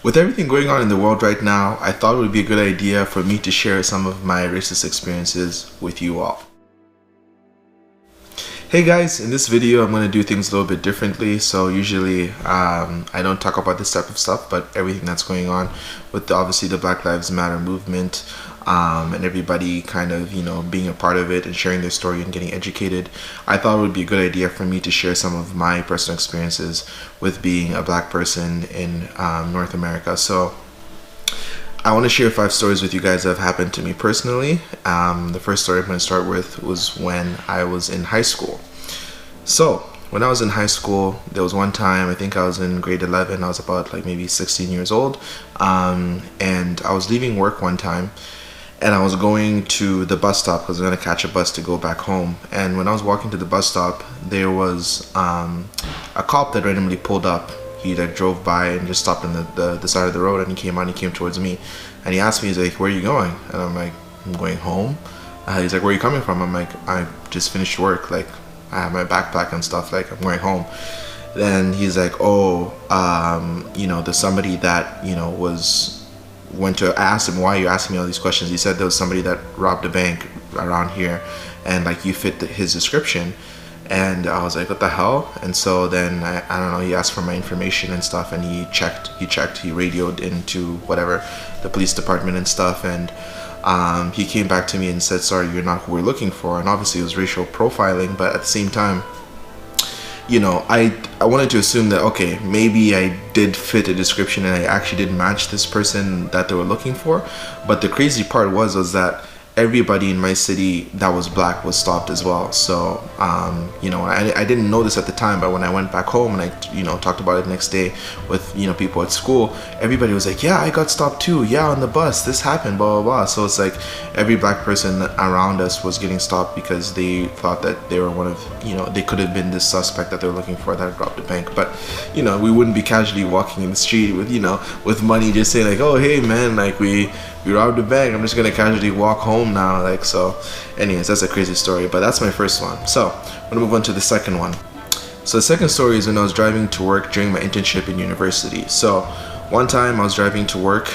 With everything going on in the world right now, I thought it would be a good idea for me to share some of my racist experiences with you all. Hey guys, in this video I'm going to do things a little bit differently. So usually I don't talk about this type of stuff, but everything that's going on with obviously the Black Lives Matter movement and everybody kind of, you know, being a part of it and sharing their story and getting educated, I thought it would be a good idea for me to share some of my personal experiences with being a black person in North America. So I want to share 5 stories with you guys that have happened to me personally. The first story I'm going to start with was when I was in high school. So when I was in high school, there was one time, I think I was in grade 11, I was about like maybe 16 years old, and I was leaving work one time, and I was going to the bus stop because I was going to catch a bus to go back home. And when I was walking to the bus stop, there was a cop that randomly pulled up. He like drove by and just stopped on the side of the road, and he came towards me, and he asked me, he's like, "Where are you going?" And I'm like, "I'm going home." He's like, "Where are you coming from?" I'm like, "I just finished work, like I have my backpack and stuff, like I'm going home." Then he's like, "Oh, you know, there's somebody that, you know, I asked him, "Why are you asking me all these questions?" He said there was somebody that robbed a bank around here, and like you fit his description. And I was like, "What the hell?" And so then I don't know, he asked for my information and stuff, and he radioed into whatever, the police department and stuff, and he came back to me and said, "Sorry, you're not who we're looking for." And obviously it was racial profiling, but at the same time, you know, I wanted to assume that, okay, maybe I did fit a description and I actually did match this person that they were looking for. But the crazy part was that everybody in my city that was black was stopped as well. So you know, I didn't know this at the time, but when I went back home and I, you know, talked about it the next day with, you know, people at school, everybody was like, "Yeah, I got stopped too. Yeah, on the bus, this happened, blah blah blah." So it's like every black person around us was getting stopped because they thought that they were one of, you know, they could have been this suspect that they were looking for that robbed the bank. But you know, we wouldn't be casually walking in the street with, you know, with money, just saying like, "Oh hey man, like we robbed a bank, I'm just gonna casually walk home now." Like, so anyways, that's a crazy story, but that's my first one. So I'm gonna move on to the second one. So the second story is when I was driving to work during my internship in university. So one time I was driving to work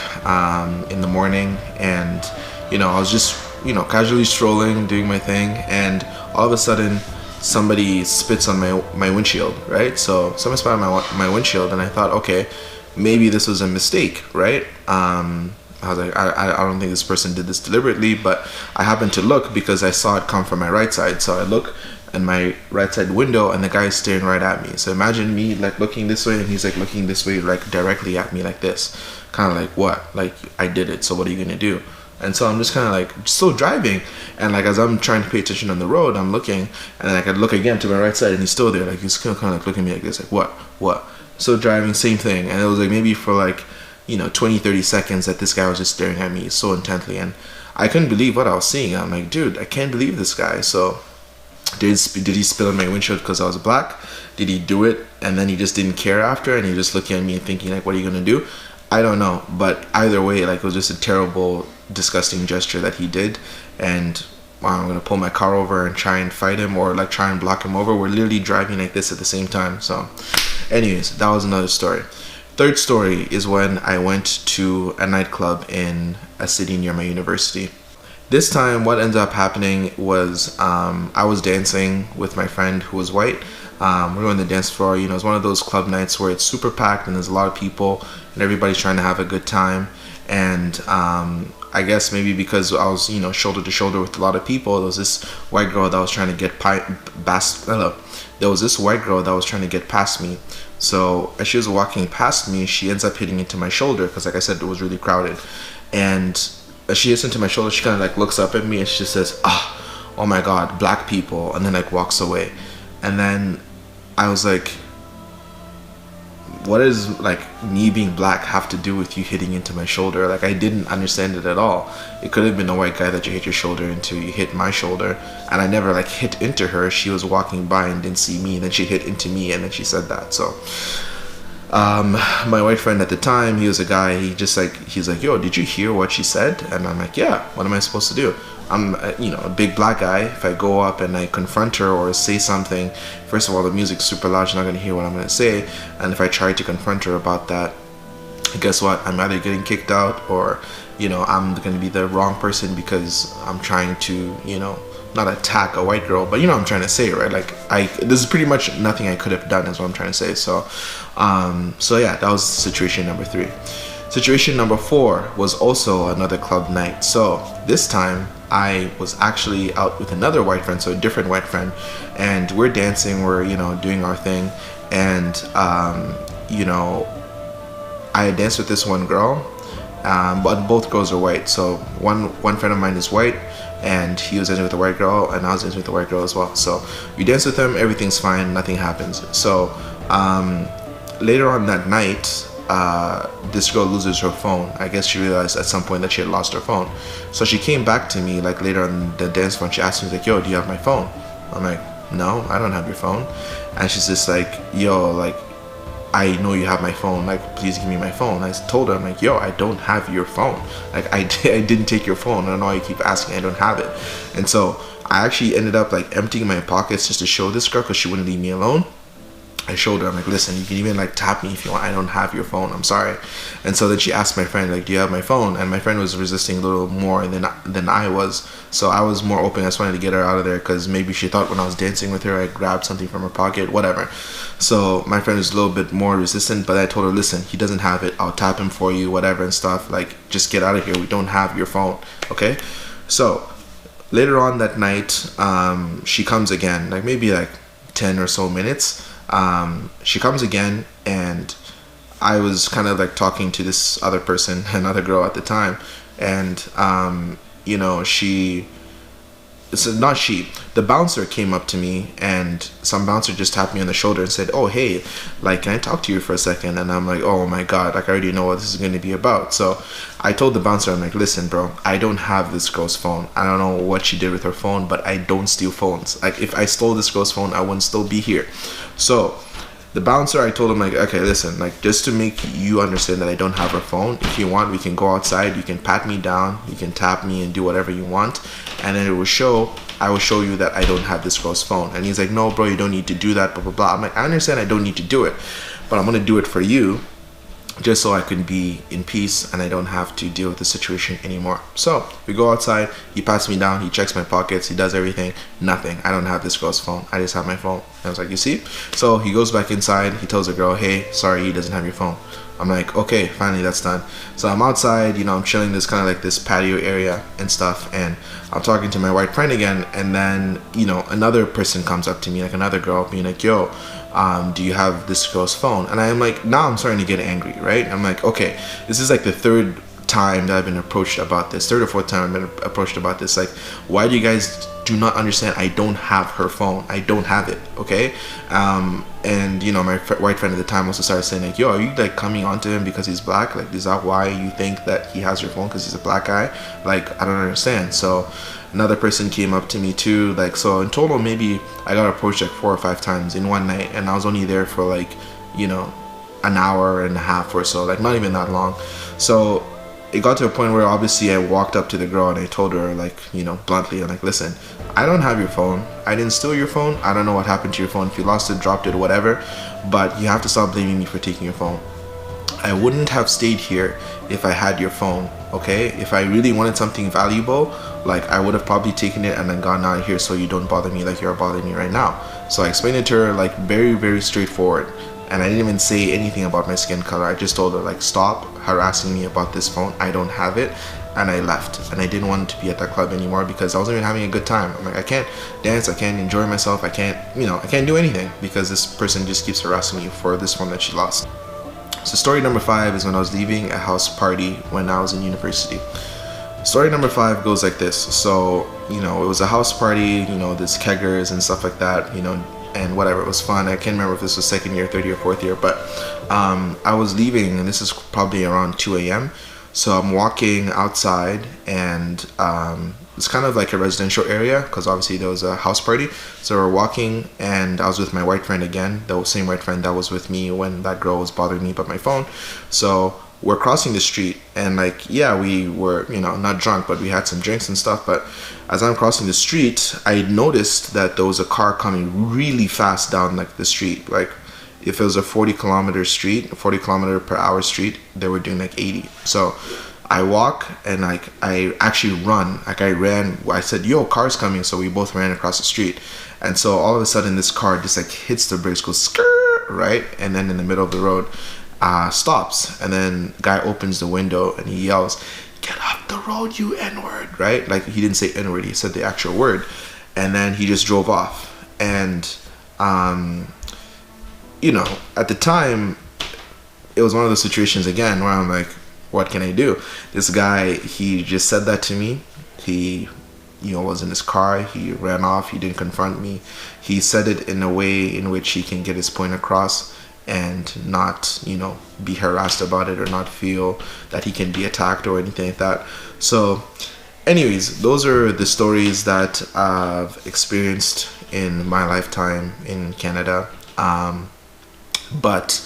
in the morning, and you know, I was just, you know, casually strolling, doing my thing, and all of a sudden somebody spits on my windshield, right? So someone spit on my windshield, and I thought, okay, maybe this was a mistake, right? I was like, I don't think this person did this deliberately, but I happened to look because I saw it come from my right side. So I look in my right side window, and the guy is staring right at me. So imagine me like looking this way, and he's like looking this way, like directly at me like this. Kind of like, what? Like, I did it, so what are you gonna do? And so I'm just kind of like still driving, and like as I'm trying to pay attention on the road, I'm looking, and then I could look again to my right side, and he's still there. Like, he's kind of like looking at me like this, like, what? So driving, same thing. And it was like maybe for like, you know, 20-30 seconds that this guy was just staring at me so intently, and I couldn't believe what I was seeing. I'm like, dude, I can't believe this guy. So did he spill on my windshield because I was black? Did he do it and then he just didn't care after, and he just looking at me and thinking like, what are you gonna do? I don't know, but either way, like, it was just a terrible, disgusting gesture that he did. And I'm gonna pull my car over and try and fight him, or like try and block him over. We're literally driving like this at the same time. So anyways, that was another story. Third story is when I went to a nightclub in a city near my university. This time what ended up happening was I was dancing with my friend who was white. We were on the dance floor. You know, it's one of those club nights where it's super packed and there's a lot of people and everybody's trying to have a good time. And I guess maybe because I was, you know, shoulder to shoulder with a lot of people, there was this white girl that was trying to get past me. So as she was walking past me, she ends up hitting into my shoulder because, like I said, it was really crowded. And as she hits into my shoulder, she kind of like looks up at me and she just says, "Oh my God, black people," and then like walks away. And then I was like, what does like me being black have to do with you hitting into my shoulder? Like, I didn't understand it at all. It could have been a white guy that you hit your shoulder into. You hit my shoulder, and I never like hit into her. She was walking by and didn't see me, and then she hit into me, and then she said that. So my white friend at the time, he was a guy, he's like, "Yo, did you hear what she said?" And I'm like, "Yeah, what am I supposed to do?" I'm a big black guy. If I go up and I confront her or say something, first of all, the music's super loud, she's not gonna hear what I'm gonna say. And if I try to confront her about that, guess what? I'm either getting kicked out, or I'm gonna be the wrong person because I'm trying to not attack a white girl, but I'm trying to say, right? Like this is pretty much nothing I could have done, is what I'm trying to say. So yeah, that was situation number 3. Situation number 4 was also another club night. So this time I was actually out with another white friend, so a different white friend, and we're dancing, we're doing our thing, and I danced with this one girl, but both girls are white. So one friend of mine is white, and he was dancing with a white girl, and I was dancing with a white girl as well. So we dance with them, everything's fine, nothing happens. So later on that night, this girl loses her phone. I guess she realized at some point that she had lost her phone. So she came back to me like later on the dance floor, and she asked me like, yo, do you have my phone? I'm like, no, I don't have your phone. And she's just like, yo, like, I know you have my phone, like, please give me my phone. I told her, I'm like, yo, I don't have your phone. Like, I didn't take your phone. I don't know why you keep asking, I don't have it. And so I actually ended up like emptying my pockets just to show this girl, because she wouldn't leave me alone. I showed her, I'm like, listen, you can even like tap me if you want, I don't have your phone, I'm sorry. And so then she asked my friend, like, do you have my phone? And my friend was resisting a little more than I was. So I was more open. I just wanted to get her out of there, because maybe she thought when I was dancing with her I grabbed something from her pocket, whatever. So my friend was a little bit more resistant, but I told her, listen, he doesn't have it, I'll tap him for you, whatever and stuff, like, just get out of here, we don't have your phone, okay? So later on that night, she comes again, like maybe like 10 or so minutes. She comes again, and I was kind of like talking to this other person, another girl at the time, and the bouncer came up to me, and some bouncer just tapped me on the shoulder and said, oh hey, like, can I talk to you for a second? And I'm like, oh my god, like, I already know what this is going to be about. So I told the bouncer, I'm like, listen bro, I don't have this girl's phone. I don't know what she did with her phone, but I don't steal phones. Like, if I stole this girl's phone, I wouldn't still be here. So the bouncer, I told him, like, okay, listen, like, just to make you understand that I don't have her phone, if you want, we can go outside, you can pat me down, you can tap me and do whatever you want, and then I will show you that I don't have this girl's phone. And he's like, no bro, you don't need to do that, blah blah blah. I'm like, I understand I don't need to do it, but I'm gonna do it for you, just so I can be in peace and I don't have to deal with the situation anymore. So we go outside, he pats me down, he checks my pockets, he does everything, nothing. I don't have this girl's phone, I just have my phone. And I was like, you see? So he goes back inside, he tells the girl, hey, sorry, he doesn't have your phone. I'm like, okay, finally that's done. So I'm outside, I'm chilling this kind of like this patio area and stuff, and I'm talking to my white friend again, and then another person comes up to me, like another girl, being like, yo, do you have this girl's phone? And I'm like, now I'm starting to get angry, right? I'm like, okay, this is like the third time that I've been approached about this, third or fourth time I've been approached about this. Like, why do you guys do not understand? I don't have her phone, I don't have it, okay? And my white friend at the time also started saying like, yo, are you like coming onto him because he's black? Like, is that why you think that he has your phone, because he's a black guy? Like, I don't understand. So another person came up to me too, like, so in total maybe I got approached like 4 or 5 times in one night, and I was only there for like an hour and a half or so, like not even that long. So it got to a point where obviously I walked up to the girl and I told her, like, bluntly, I'm like, listen, I don't have your phone, I didn't steal your phone, I don't know what happened to your phone, if you lost it, dropped it, whatever, but you have to stop blaming me for taking your phone. I wouldn't have stayed here if I had your phone, okay? If I really wanted something valuable, like, I would have probably taken it and then gone out of here, so you don't bother me like you're bothering me right now. So I explained it to her, like, very, very straightforward. And I didn't even say anything about my skin color. I just told her, like, stop harassing me about this phone, I don't have it. And I left, and I didn't want to be at that club anymore because I wasn't even having a good time. I'm like, I can't dance, I can't enjoy myself, I can't do anything because this person just keeps harassing me for this phone that she lost. So story number 5 is when I was leaving a house party when I was in university. Story number 5 goes like this. So, it was a house party, there's keggers and stuff like that, and whatever, it was fun. I can't remember if this was second year, third year, fourth year, but I was leaving, and this is probably around 2 a.m. So I'm walking outside, and it's kind of like a residential area because obviously there was a house party. So we're walking, and I was with my white friend again, the same white friend that was with me when that girl was bothering me about my phone. So we're crossing the street, and like, yeah, we were, not drunk, but we had some drinks and stuff. But as I'm crossing the street, I noticed that there was a car coming really fast down like the street. Like, if it was a 40-kilometer street, a 40-kilometer-per-hour street, they were doing like 80. So I walk and like I actually run. Like I ran. I said, "Yo, car's coming!" So we both ran across the street. And so all of a sudden, this car just like hits the brakes, goes skirt, right, and then in the middle of the road, stops. And then guy opens the window and he yells, "Get off the road, you N-word!" Right? Like he didn't say N-word, he said the actual word. And then he just drove off. And you know, at the time, it was one of those situations again where I'm like, what can I do? This guy, he just said that to me. He, you know, was in his car. He ran off. He didn't confront me. He said it in a way in which he can get his point across and not, you know, be harassed about it or not feel that he can be attacked or anything like that. So anyways, those are the stories that I've experienced in my lifetime in Canada. But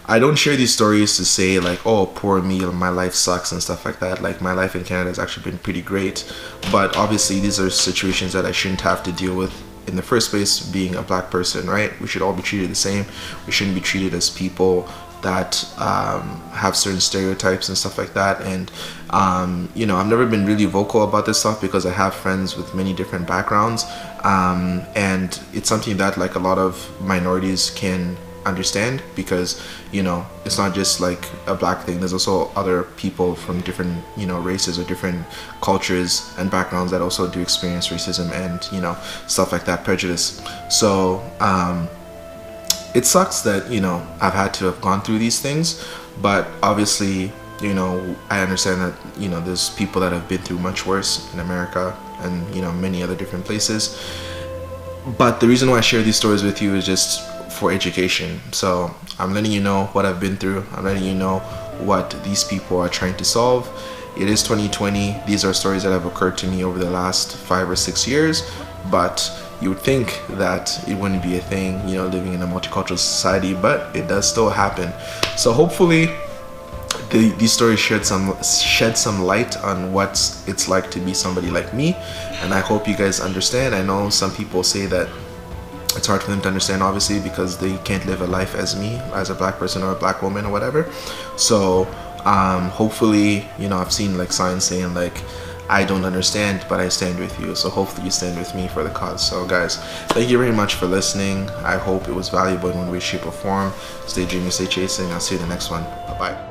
I don't share these stories to say like, oh, poor me, my life sucks and stuff like that. Like my life in Canada has actually been pretty great. But obviously these are situations that I shouldn't have to deal with in the first place, being a black person, right? We should all be treated the same. We shouldn't be treated as people that have certain stereotypes and stuff like that. And you know, I've never been really vocal about this stuff because I have friends with many different backgrounds, and it's something that like a lot of minorities can understand, because you know, it's not just like a black thing. There's also other people from different, you know, races or different cultures and backgrounds that also do experience racism and, you know, stuff like that, prejudice. So it sucks that, you know, I've had to have gone through these things, but obviously, you know, I understand that, you know, there's people that have been through much worse in America and, you know, many other different places. But the reason why I share these stories with you is just for education. So I'm letting you know what I've been through. I'm letting you know what these people are trying to solve. It is 2020. These are stories that have occurred to me over the last 5 or 6 years, but you would think that it wouldn't be a thing, you know, living in a multicultural society, but it does still happen. So hopefully these stories shed some light on what it's like to be somebody like me, and I hope you guys understand. I know some people say that it's hard for them to understand, obviously, because they can't live a life as me, as a black person or a black woman or whatever. So hopefully, you know, I've seen like signs saying like, I don't understand, but I stand with you. So hopefully you stand with me for the cause. So guys, thank you very much for listening. I hope it was valuable in one way, shape, or form. Stay dreaming, stay chasing. I'll see you in the next one. Bye-bye.